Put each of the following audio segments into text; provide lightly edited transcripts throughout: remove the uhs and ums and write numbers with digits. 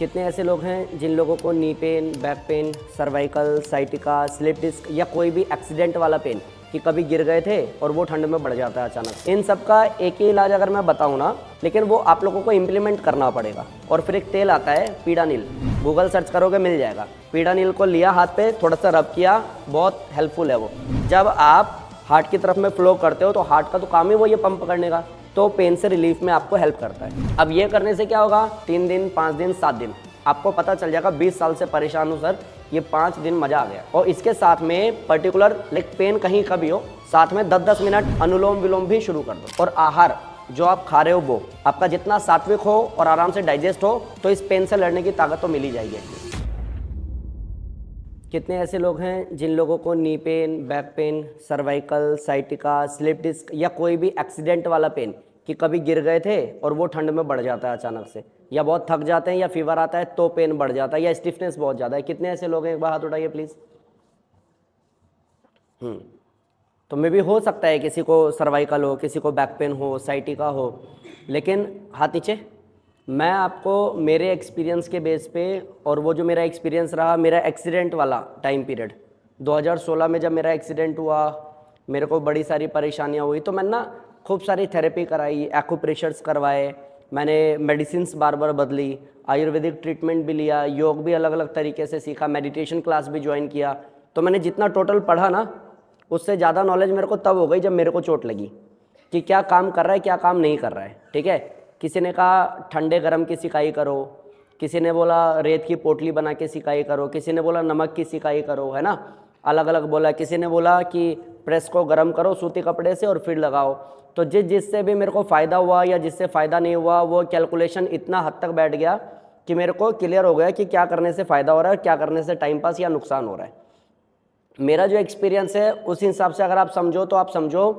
कितने ऐसे लोग हैं जिन लोगों को knee pain, back pain, cervical, sciatica, slip disc या कोई भी एक्सीडेंट वाला पेन कि कभी गिर गए थे और वो ठंड में बढ़ जाता है अचानक। इन सब का एक ही इलाज अगर मैं बताऊं ना, लेकिन वो आप लोगों को इम्प्लीमेंट करना पड़ेगा। और फिर एक तेल आता है पीडानिल, गूगल सर्च करोगे मिल जाएगा। पीडानिल को लिया हाथ पे, थोड़ा सा रब किया, बहुत हेल्पफुल है वो। जब आप हार्ट की तरफ में फ्लो करते हो तो हार्ट का तो काम ही वो ये पंप करने का, तो पेन से रिलीफ में आपको हेल्प करता है। अब ये करने से क्या होगा, 3 दिन, 5 दिन, 7 दिन आपको पता चल जाएगा 20 साल से परेशान हूँ सर, ये 5 दिन मजा आ गया। और इसके साथ में पर्टिकुलर लाइक पेन कहीं का भी हो, साथ में 10-10 मिनट अनुलोम विलोम भी शुरू कर दो। और आहार जो आप खा रहे हो वो आपका जितना सात्विक हो और आराम से डाइजेस्ट हो, तो इस पेन से लड़ने की ताकत तो मिल ही जाएगी। कितने ऐसे लोग हैं जिन लोगों को knee pain, back pain, cervical, sciatica, slip disc या कोई भी एक्सीडेंट वाला पेन कि कभी गिर गए थे और वो ठंड में बढ़ जाता है अचानक से, या बहुत थक जाते हैं या फीवर आता है तो पेन बढ़ जाता है, या स्टिफनेस बहुत ज़्यादा है। कितने ऐसे लोग हैं, एक बार हाथ उठाइए प्लीज़। तो मे भी हो सकता है किसी को सर्वाइकल हो, किसी को बैक पेन हो, साइटिका हो, लेकिन हाथ नीचे। मैं आपको मेरे एक्सपीरियंस के बेस पे, और वो जो मेरा एक्सपीरियंस रहा मेरा एक्सीडेंट वाला टाइम पीरियड 2016 में, जब मेरा एक्सीडेंट हुआ मेरे को बड़ी सारी परेशानियां हुई, तो मैंने ना खूब सारी थेरेपी कराई, एक्यूप्रेशर्स करवाए, मैंने मेडिसिन्स बार बार बदली, आयुर्वेदिक ट्रीटमेंट भी लिया, योग भी अलग अलग तरीके से सीखा, मेडिटेशन क्लास भी ज्वाइन किया। तो मैंने जितना टोटल पढ़ा ना, उससे ज़्यादा नॉलेज मेरे को तब हो गई जब मेरे को चोट लगी कि क्या काम कर रहा है, क्या काम नहीं कर रहा है। ठीक है, किसी ने कहा ठंडे गरम की सिकाई करो, किसी ने बोला रेत की पोटली बना के सिकाई करो, किसी ने बोला नमक की सिकाई करो, है ना, अलग अलग बोला। किसी ने बोला कि प्रेस को गर्म करो सूती कपड़े से और फिर लगाओ। तो जिससे भी मेरे को फ़ायदा हुआ या जिससे फ़ायदा नहीं हुआ, वो कैलकुलेशन इतना हद तक बैठ गया कि मेरे को क्लियर हो गया कि क्या करने से फ़ायदा हो रहा है, क्या करने से टाइम पास या नुकसान हो रहा है। मेरा जो एक्सपीरियंस है उस हिसाब से अगर आप समझो तो आप समझो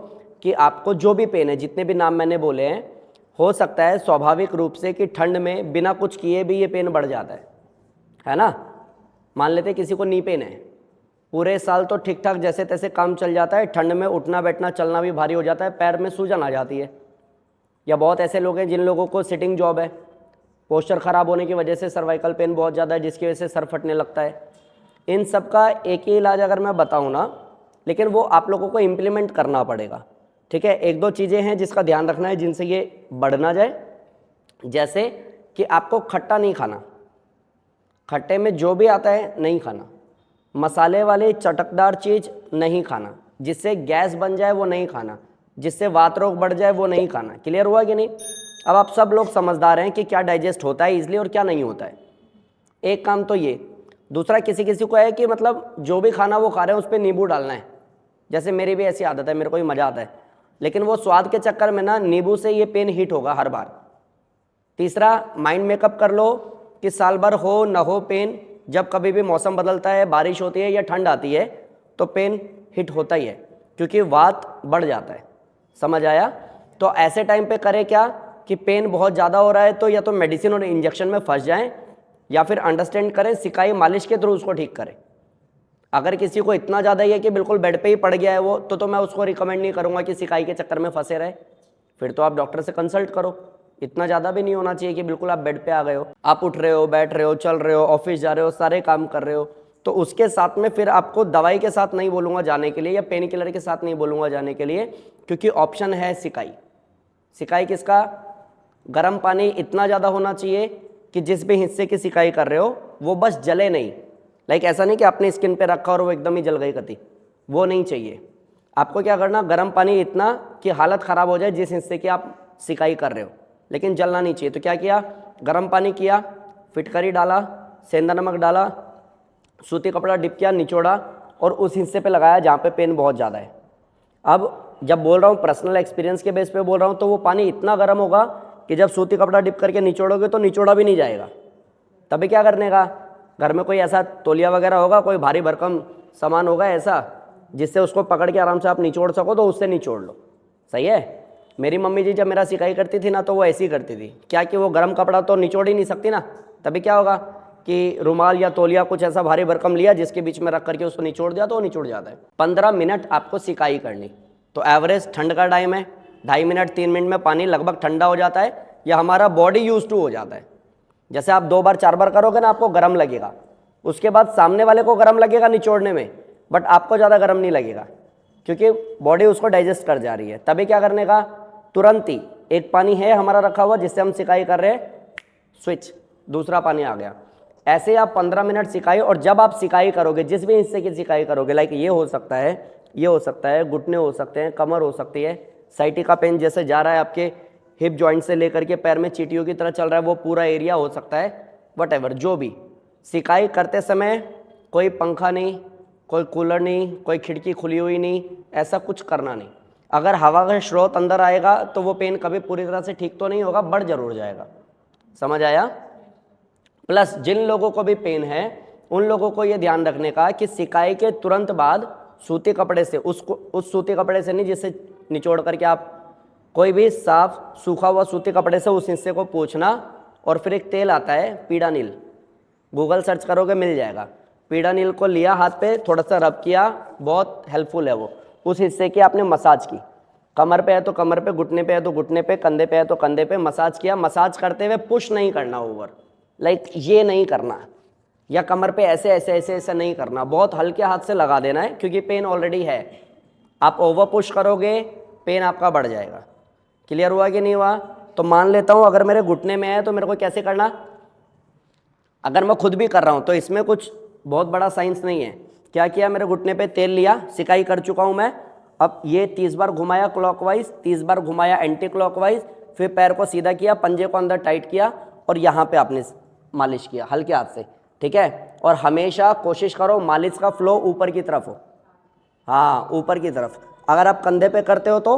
कि आपको जो भी पेन है, जितने भी नाम मैंने बोले हैं, हो सकता है स्वाभाविक रूप से कि ठंड में बिना कुछ किए भी ये पेन बढ़ जाता है ना। मान लेते किसी को नी पेन है, पूरे साल तो ठीक ठाक जैसे तैसे काम चल जाता है, ठंड में उठना बैठना चलना भी भारी हो जाता है, पैर में सूजन आ जाती है। या बहुत ऐसे लोग हैं जिन लोगों को सिटिंग जॉब है, पोस्चर ख़राब होने की वजह से सर्वाइकल पेन बहुत ज़्यादा है, जिसकी वजह से सर फटने लगता है। इन सब का एक ही इलाज अगर मैं बताऊँ ना, लेकिन वो आप लोगों को इम्प्लीमेंट करना पड़ेगा। ठीक है, 1-2 चीज़ें हैं जिसका ध्यान रखना है जिनसे ये बढ़ ना जाए। जैसे कि आपको खट्टा नहीं खाना, खट्टे में जो भी आता है नहीं खाना, मसाले वाले चटकदार चीज़ नहीं खाना, जिससे गैस बन जाए वो नहीं खाना, जिससे वात रोग बढ़ जाए वो नहीं खाना। क्लियर हुआ कि नहीं? अब आप सब लोग समझदार हैं कि क्या डाइजेस्ट होता है इजली और क्या नहीं होता है। एक काम तो ये। दूसरा, किसी किसी को है कि मतलब जो भी खाना वो खा रहे हैं उस पर नींबू डालना है, जैसे मेरी भी ऐसी आदत है, मेरे को भी मज़ा आता है, लेकिन वो स्वाद के चक्कर में ना नींबू से ये पेन हिट होगा हर बार। तीसरा, माइंड मेकअप कर लो कि साल भर हो ना हो पेन, जब कभी भी मौसम बदलता है, बारिश होती है या ठंड आती है, तो पेन हिट होता ही है, क्योंकि वात बढ़ जाता है। समझ आया? तो ऐसे टाइम पे करें क्या कि पेन बहुत ज़्यादा हो रहा है तो या तो मेडिसिन और इंजेक्शन में फंस जाएं, या फिर अंडरस्टैंड करें, सिकाई मालिश के थ्रू उसको ठीक करें। अगर किसी को इतना ज़्यादा ही है कि बिल्कुल बेड पे ही पड़ गया है वो, तो मैं उसको रिकमेंड नहीं करूँगा कि सिकाई के चक्कर में फंसे रहे। फिर तो आप डॉक्टर से कंसल्ट करो। इतना ज़्यादा भी नहीं होना चाहिए कि बिल्कुल आप बेड पे आ गए हो, आप उठ रहे हो, बैठ रहे हो, चल रहे हो, ऑफिस जा रहे हो, सारे काम कर रहे हो। तो उसके साथ में फिर आपको दवाई के साथ नहीं बोलूँगा जाने के लिए, या पेन किलर के साथ नहीं बोलूँगा जाने के लिए, क्योंकि ऑप्शन है सिकाई। सिकाई किसका? गर्म पानी इतना ज़्यादा होना चाहिए कि जिस भी हिस्से की सिकाई कर रहे हो वो बस जले नहीं। लाइक ऐसा नहीं कि आपने स्किन पे रखा और वो एकदम ही जल गई कति, वो नहीं चाहिए। आपको क्या करना, गर्म पानी इतना कि हालत ख़राब हो जाए जिस हिस्से की आप सिकाई कर रहे हो, लेकिन जलना नहीं चाहिए। तो क्या किया, गर्म पानी किया, फिटकरी डाला, सेंधा नमक डाला, सूती कपड़ा डिप किया, निचोड़ा और उस हिस्से पे लगाया जहाँ पे पेन बहुत ज़्यादा है। अब जब बोल रहा हूँ पर्सनल एक्सपीरियंस के बेस पे बोल रहा हूँ, तो वो पानी इतना गर्म होगा कि जब सूती कपड़ा डिप करके निचोड़ोगे तो निचोड़ा भी नहीं जाएगा। तभी क्या करने का, घर में कोई ऐसा तौलिया वगैरह होगा, कोई भारी भरकम सामान होगा ऐसा जिससे उसको पकड़ के आराम से आप निचोड़ सको, तो उससे निचोड़ लो। सही है? मेरी मम्मी जी जब मेरा सिकाई करती थी ना, तो वो ऐसी ही करती थी। क्या कि वो गर्म कपड़ा तो निचोड़ ही नहीं सकती ना, तभी क्या होगा कि रुमाल या तौलिया कुछ ऐसा भारी भरकम लिया, जिसके बीच में रख करके उसको निचोड़ दिया तो वो निचोड़ जाता है। 15 मिनट आपको सिकाई करनी। तो एवरेज ठंड का टाइम है, 2.5 मिनट 3 मिनट में पानी लगभग ठंडा हो जाता है, या हमारा बॉडी यूज टू हो जाता है। जैसे आप 2 बार 4 बार करोगे ना आपको गर्म लगेगा, उसके बाद सामने वाले को गर्म लगेगा निचोड़ने में, बट आपको ज़्यादा गर्म नहीं लगेगा क्योंकि बॉडी उसको डाइजेस्ट कर जा रही है। तभी क्या करने का, तुरंत ही एक पानी है हमारा रखा हुआ जिससे हम सिकाई कर रहे हैं, स्विच, दूसरा पानी आ गया। ऐसे आप 15 मिनट सिकाई, और जब आप सिकाई करोगे, जिस भी हिस्से की सिकाई करोगे, लाइक ये हो सकता है, ये हो सकता है, घुटने हो सकते हैं, कमर हो सकती है, साइटिका पेन जैसे जा रहा है आपके हिप जॉइंट से लेकर के पैर में चींटियों की तरह चल रहा है, वो पूरा एरिया हो सकता है, वट जो भी। सिकाई करते समय कोई पंखा नहीं, कोई कूलर नहीं, कोई खिड़की खुली हुई नहीं, ऐसा कुछ करना नहीं। अगर हवा का स्रोत अंदर आएगा तो वो पेन कभी पूरी तरह से ठीक तो नहीं होगा, बढ़ जरूर जाएगा। समझ आया? प्लस जिन लोगों को भी पेन है उन लोगों को ये ध्यान रखने का कि सिकाई के तुरंत बाद सूती कपड़े से, उसको उस सूती कपड़े से नहीं जिससे निचोड़ करके आप, कोई भी साफ सूखा हुआ सूती कपड़े से उस हिस्से को पोंछना, और फिर एक तेल आता है पीड़ा नील, गूगल सर्च करोगे मिल जाएगा। पीड़ा नील को लिया हाथ पे, थोड़ा सा रब किया, बहुत हेल्पफुल है वो। उस हिस्से की आपने मसाज की, कमर पे है तो कमर पे, घुटने पे है तो घुटने पे, कंधे पे है तो कंधे पे, मसाज किया। मसाज करते हुए पुश नहीं करना ओवर, लाइक ये नहीं करना, या कमर पे ऐसे ऐसे ऐसे ऐसे नहीं करना, बहुत हल्के हाथ से लगा देना है क्योंकि पेन ऑलरेडी है। आप ओवर पुश करोगे पेन आपका बढ़ जाएगा। क्लियर हुआ कि नहीं हुआ? तो मान लेता हूँ अगर मेरे घुटने में है तो मेरे को कैसे करना, अगर मैं खुद भी कर रहा हूँ तो इसमें कुछ बहुत बड़ा साइंस नहीं है। क्या किया, मेरे घुटने पे तेल लिया, सिकाई कर चुका हूँ मैं, अब ये 30 बार घुमाया क्लॉकवाइज, 30 बार घुमाया एंटी क्लॉकवाइज, फिर पैर को सीधा किया, पंजे को अंदर टाइट किया, और यहाँ पे आपने मालिश किया हल्के हाथ से, ठीक है। और हमेशा कोशिश करो मालिश का फ्लो ऊपर की तरफ हो, हाँ ऊपर की तरफ। अगर आप कंधे पे करते हो तो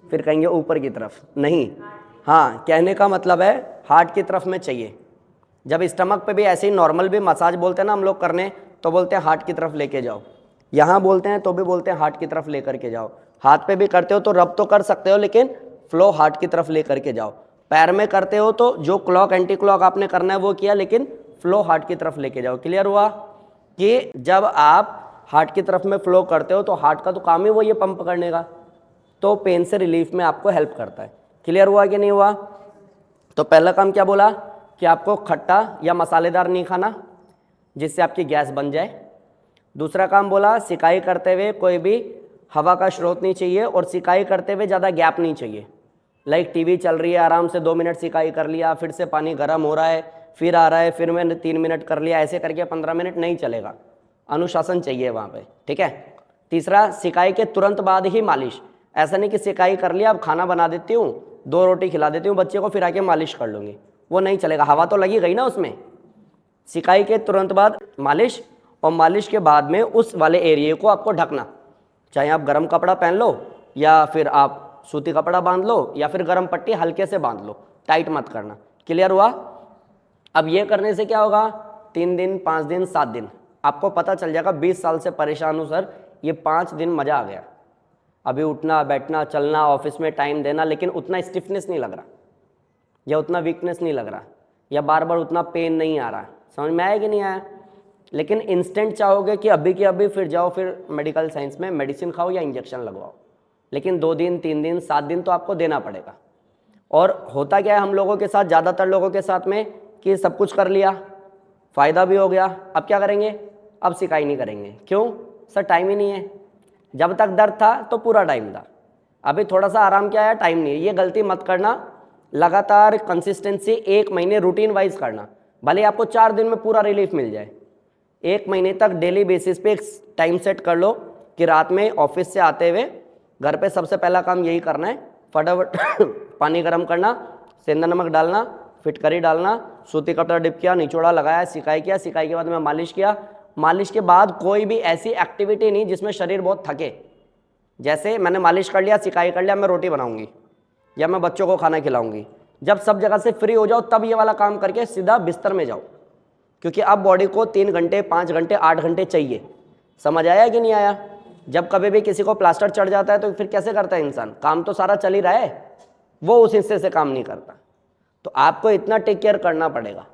फिर कहेंगे ऊपर की तरफ नहीं, हाँ कहने का मतलब है हार्ट की तरफ में चाहिए। जब स्टमक पे भी ऐसे ही नॉर्मल भी मसाज बोलते हैं ना हम लोग करने, तो बोलते हैं हार्ट की तरफ लेके जाओ, यहाँ बोलते हैं तो भी बोलते हैं हार्ट की तरफ लेकर के जाओ। हाथ पे भी करते हो तो रब तो कर सकते हो, लेकिन फ्लो हार्ट की तरफ लेकर के जाओ। पैर में करते हो तो जो क्लॉक एंटी क्लॉक आपने करना है वो किया, लेकिन फ्लो हार्ट की तरफ लेके जाओ। क्लियर हुआ कि जब आप हार्ट की तरफ में फ्लो करते हो तो हार्ट का तो काम ही वो ये पंप करने का, तो पेन से रिलीफ में आपको हेल्प करता है। क्लियर हुआ कि नहीं हुआ? तो पहला काम क्या बोला कि आपको खट्टा या मसालेदार नहीं खाना जिससे आपकी गैस बन जाए। दूसरा काम बोला, सिकाई करते हुए कोई भी हवा का स्रोत नहीं चाहिए, और सिकाई करते हुए ज़्यादा गैप नहीं चाहिए। लाइक टीवी चल रही है, आराम से 2 मिनट सिकाई कर लिया, फिर से पानी गर्म हो रहा है, फिर आ रहा है, फिर मैंने 3 मिनट कर लिया, ऐसे करके 15 मिनट नहीं चलेगा। अनुशासन चाहिए वहाँ पे, ठीक है। तीसरा, सिकाई के तुरंत बाद ही मालिश। ऐसा नहीं कि सिकाई कर लिया अब खाना बना देती हूँ, 2 रोटी खिला देती हूँ बच्चे को, फिर आके मालिश कर लूँगी, वो नहीं चलेगा, हवा तो लगी गई ना उसमें। सिकाई के तुरंत बाद मालिश, और मालिश के बाद में उस वाले एरिए को आपको ढकना, चाहे आप गर्म कपड़ा पहन लो या फिर आप सूती कपड़ा बांध लो या फिर गर्म पट्टी हल्के से बांध लो, टाइट मत करना। क्लियर हुआ? अब ये करने से क्या होगा, 3 दिन 5 दिन 7 दिन आपको पता चल जाएगा। 20 साल से परेशान हूँ सर, ये 5 दिन मज़ा आ गया। अभी उठना बैठना चलना, ऑफिस में टाइम देना, लेकिन उतना स्टिफनेस नहीं लग रहा, या उतना वीकनेस नहीं लग रहा, या बार बार उतना पेन नहीं आ रहा। समझ में आया कि नहीं आया? लेकिन इंस्टेंट चाहोगे कि अभी के अभी फिर जाओ, फिर मेडिकल साइंस में मेडिसिन खाओ या इंजेक्शन लगवाओ, लेकिन 2 दिन 3 दिन 7 दिन तो आपको देना पड़ेगा। और होता क्या है हम लोगों के साथ, ज़्यादातर लोगों के साथ में, कि सब कुछ कर लिया, फ़ायदा भी हो गया, अब क्या करेंगे, अब सिकाई नहीं करेंगे। क्यों सर? टाइम ही नहीं है। जब तक दर्द था तो पूरा टाइम था, अभी थोड़ा सा आराम किया है, टाइम नहीं है। ये गलती मत करना। लगातार कंसिस्टेंसी 1 महीने रूटीन वाइज करना, भले आपको 4 दिन में पूरा रिलीफ मिल जाए। 1 महीने तक डेली बेसिस पे एक टाइम सेट कर लो कि रात में ऑफिस से आते हुए घर पे सबसे पहला काम यही करना है, फटाफट पानी गर्म करना, सेंधा नमक डालना, फिटकरी डालना, सूती कपड़ा डिप किया, निचोड़ा लगाया, सिकाई किया, सिकाई के बाद में मालिश किया। मालिश के बाद कोई भी ऐसी एक्टिविटी नहीं जिसमें शरीर बहुत थके। जैसे मैंने मालिश कर लिया, सिकाई कर लिया, मैं रोटी बनाऊंगी या मैं बच्चों को खाना खिलाऊंगी। जब सब जगह से फ्री हो जाओ तब ये वाला काम करके सीधा बिस्तर में जाओ, क्योंकि अब बॉडी को 3 घंटे 5 घंटे 8 घंटे चाहिए। समझ आया कि नहीं आया? जब कभी भी किसी को प्लास्टर चढ़ जाता है तो फिर कैसे करता है इंसान, काम तो सारा चल ही रहा है, वो उस हिस्से से काम नहीं करता। तो आपको इतना टेक केयर करना पड़ेगा।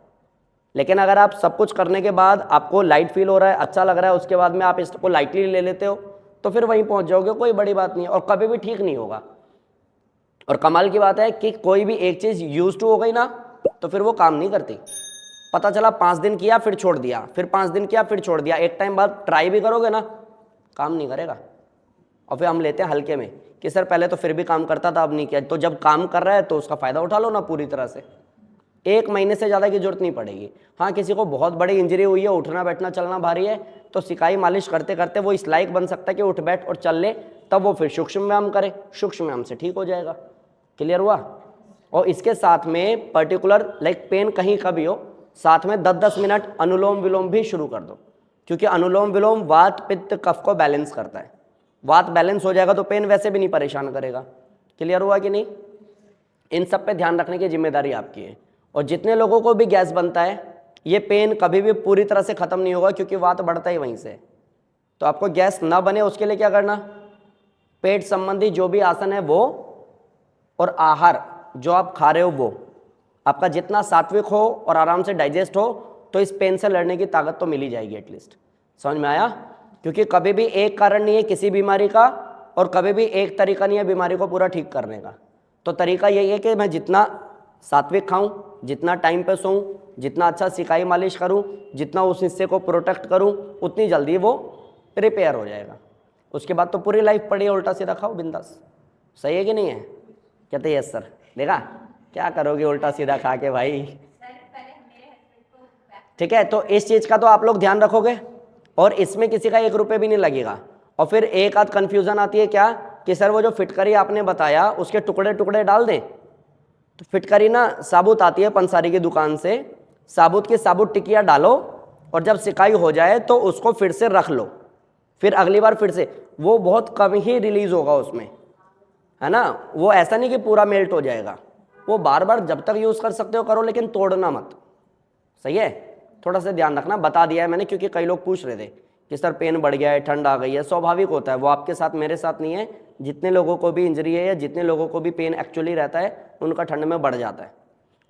लेकिन अगर आप सब कुछ करने के बाद आपको लाइट फील हो रहा है, अच्छा लग रहा है, उसके बाद में आप इसको लाइटली ले लेते हो, तो फिर वहीं पहुंच जाओगे, कोई बड़ी बात नहीं है, और कभी भी ठीक नहीं होगा। और कमाल की बात है कि कोई भी एक चीज़ यूज टू हो गई ना, तो फिर वो काम नहीं करती। पता चला 5 दिन किया फिर छोड़ दिया, फिर 5 दिन किया फिर छोड़ दिया, एक टाइम बाद ट्राई भी करोगे ना, काम नहीं करेगा। और फिर हम लेते हैं हल्के में कि सर पहले तो फिर भी काम करता था अब नहीं किया। तो जब काम कर रहा है तो उसका फ़ायदा उठा लो ना पूरी तरह से। 1 महीने से ज़्यादा की जरूरत नहीं पड़ेगी। हाँ, किसी को बहुत बड़ी इंजरी हुई है, उठना बैठना चलना भारी है, तो सिकाई मालिश करते करते वो इस लायक बन सकता है कि उठ बैठ और चल ले, तब वो फिर सूक्ष्म व्यायाम करे, सूक्ष्म व्यायाम से ठीक हो जाएगा। क्लियर हुआ? और इसके साथ में पर्टिकुलर लाइक पेन कहीं का भी हो, साथ में 10-10 मिनट अनुलोम विलोम भी शुरू कर दो, क्योंकि अनुलोम विलोम वात पित्त कफ को बैलेंस करता है। वात बैलेंस हो जाएगा तो पेन वैसे भी नहीं परेशान करेगा। क्लियर हुआ कि नहीं? इन सब पे ध्यान रखने की जिम्मेदारी आपकी है। और जितने लोगों को भी गैस बनता है, ये पेन कभी भी पूरी तरह से खत्म नहीं होगा, क्योंकि वात बढ़ता ही वहीं से। तो आपको गैस ना बने उसके लिए क्या करना, पेट संबंधी जो भी आसन है वो, और आहार जो आप खा रहे हो वो आपका जितना सात्विक हो और आराम से डाइजेस्ट हो, तो इस पेन से लड़ने की ताकत तो मिल ही जाएगी एटलीस्ट। समझ में आया? क्योंकि कभी भी एक कारण नहीं है किसी बीमारी का, और कभी भी एक तरीका नहीं है बीमारी को पूरा ठीक करने का। तो तरीका यही है कि मैं जितना सात्विक खाऊं, जितना टाइम पे सोऊं, जितना अच्छा सिकाई मालिश करूं, जितना उस हिस्से को प्रोटेक्ट करूं, उतनी जल्दी वो रिपेयर हो जाएगा। उसके बाद तो पूरी लाइफ पड़ी है उल्टा सीधा खाओ बिंदास। सही है कि नहीं है? कहते यस सर। देखा क्या करोगे उल्टा सीधा खा के भाई। ठीक है, तो इस चीज़ का तो आप लोग ध्यान रखोगे, और इसमें किसी का 1 रुपये भी नहीं लगेगा। और फिर एक आध कन्फ्यूज़न आती है क्या कि सर वो जो फिटकरी आपने बताया उसके टुकड़े टुकड़े डाल दें। तो फिटकरी ना साबुत आती है पंसारी की दुकान से, साबुत की साबुत टिकिया डालो, और जब सिकाई हो जाए तो उसको फिर से रख लो, फिर अगली बार फिर से, वो बहुत कम ही रिलीज़ होगा उसमें, है ना। वो ऐसा नहीं कि पूरा मेल्ट हो जाएगा, वो बार बार जब तक यूज़ कर सकते हो करो, लेकिन तोड़ना मत। सही है? थोड़ा सा ध्यान रखना, बता दिया है मैंने, क्योंकि कई लोग पूछ रहे थे कि सर पेन बढ़ गया है, ठंड आ गई है। स्वाभाविक होता है, वो आपके साथ मेरे साथ नहीं है। जितने लोगों को भी इंजरी है या जितने लोगों को भी पेन एक्चुअली रहता है, उनका ठंड में बढ़ जाता है।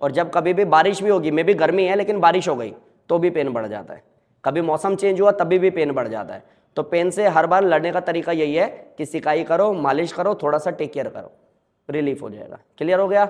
और जब कभी भी बारिश भी होगी, मे भी गर्मी है लेकिन बारिश हो गई तो भी पेन बढ़ जाता है। कभी मौसम चेंज हुआ तभी भी पेन बढ़ जाता है। तो पेन से हर बार लड़ने का तरीका यही है कि सिकाई करो, मालिश करो, थोड़ा सा टेक केयर करो, रिलीफ हो जाएगा। क्लियर हो गया?